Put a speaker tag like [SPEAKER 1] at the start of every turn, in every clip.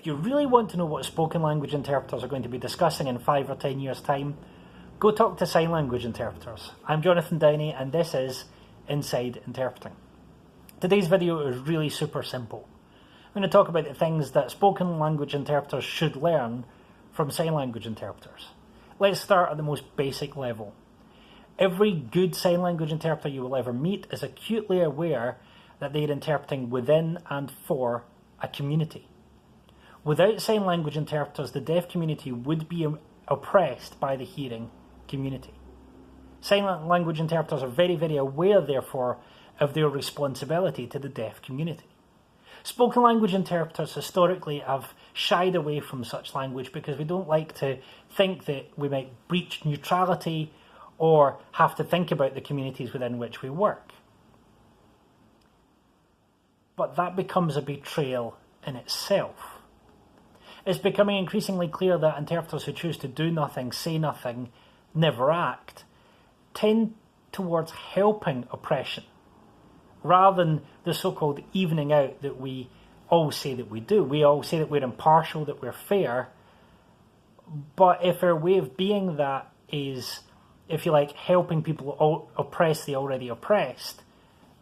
[SPEAKER 1] If you really want to know what spoken language interpreters are going to be discussing in 5 or 10 years' time, go talk to sign language interpreters. I'm Jonathan Downey and this is Inside Interpreting. Today's video is really super simple. I'm going to talk about the things that spoken language interpreters should learn from sign language interpreters. Let's start at the most basic level. Every good sign language interpreter you will ever meet is acutely aware that they are interpreting within and for a community. Without sign language interpreters, the deaf community would be oppressed by the hearing community. Sign language interpreters are very, very aware, therefore, of their responsibility to the deaf community. Spoken language interpreters historically have shied away from such language because we don't like to think that we might breach neutrality or have to think about the communities within which we work. But that becomes a betrayal in itself. It's becoming increasingly clear that interpreters who choose to do nothing, say nothing, never act, tend towards helping oppression, rather than the so-called evening out that we all say that we do. We all say that we're impartial, that we're fair, but if our way of being that is, if you like, helping people oppress the already oppressed,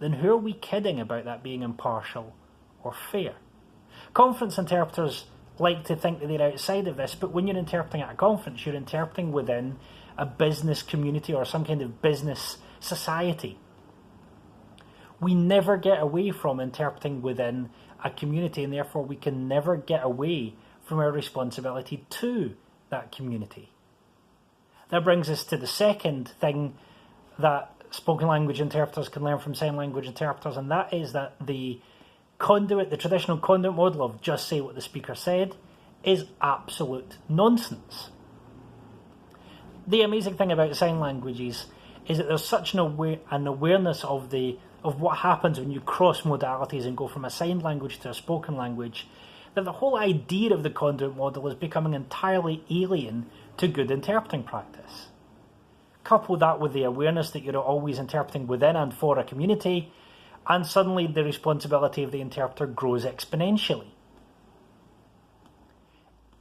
[SPEAKER 1] then who are we kidding about that being impartial or fair? Conference interpreters like to think that they're outside of this, but when you're interpreting at a conference, you're interpreting within a business community or some kind of business society. We never get away from interpreting within a community, and therefore we can never get away from our responsibility to that community. That brings us to the second thing that spoken language interpreters can learn from sign language interpreters, and that is that the traditional conduit model of just say what the speaker said, is absolute nonsense. The amazing thing about sign languages is that there's such an awareness of what happens when you cross modalities and go from a sign language to a spoken language, that the whole idea of the conduit model is becoming entirely alien to good interpreting practice. Couple that with the awareness that you're always interpreting within and for a community, and suddenly the responsibility of the interpreter grows exponentially.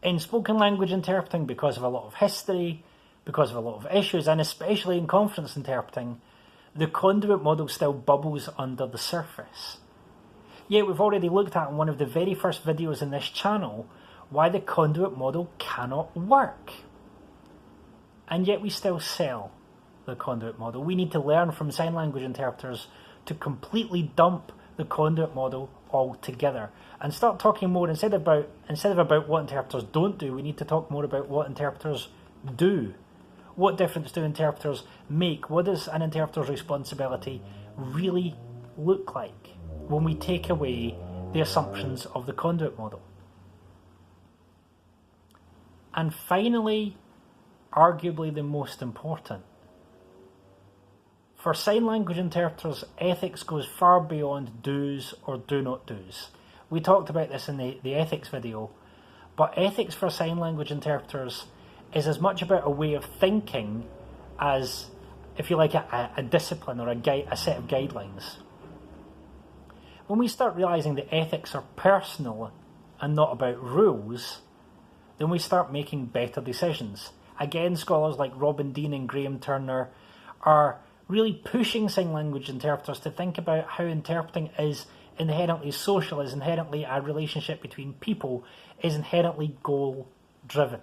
[SPEAKER 1] In spoken language interpreting, because of a lot of history, because of a lot of issues, and especially in conference interpreting, the conduit model still bubbles under the surface. Yet we've already looked at in one of the very first videos in this channel why the conduit model cannot work. And yet we still sell the conduit model. We need to learn from sign language interpreters to completely dump the conduit model altogether and start talking more, instead of about what interpreters don't do, we need to talk more about what interpreters do. What difference do interpreters make? What does an interpreter's responsibility really look like when we take away the assumptions of the conduit model? And finally, arguably the most important, for sign language interpreters, ethics goes far beyond do's or do not do's. We talked about this in the ethics video, but ethics for sign language interpreters is as much about a way of thinking as, if you like, a discipline or a set of guidelines. When we start realising that ethics are personal and not about rules, then we start making better decisions. Again, scholars like Robin Dean and Graham Turner are really pushing sign language interpreters to think about how interpreting is inherently social, is inherently a relationship between people, is inherently goal-driven.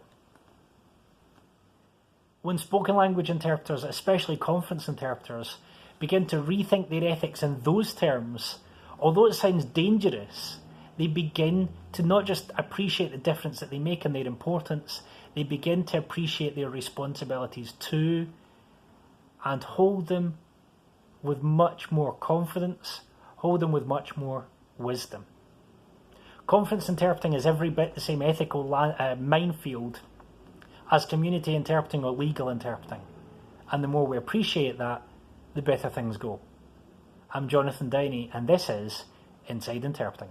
[SPEAKER 1] When spoken language interpreters, especially conference interpreters, begin to rethink their ethics in those terms, although it sounds dangerous, they begin to not just appreciate the difference that they make and their importance, they begin to appreciate their responsibilities too, and hold them with much more confidence, hold them with much more wisdom. Conference interpreting is every bit the same ethical minefield as community interpreting or legal interpreting. And the more we appreciate that, the better things go. I'm Jonathan Downey, and this is Inside Interpreting.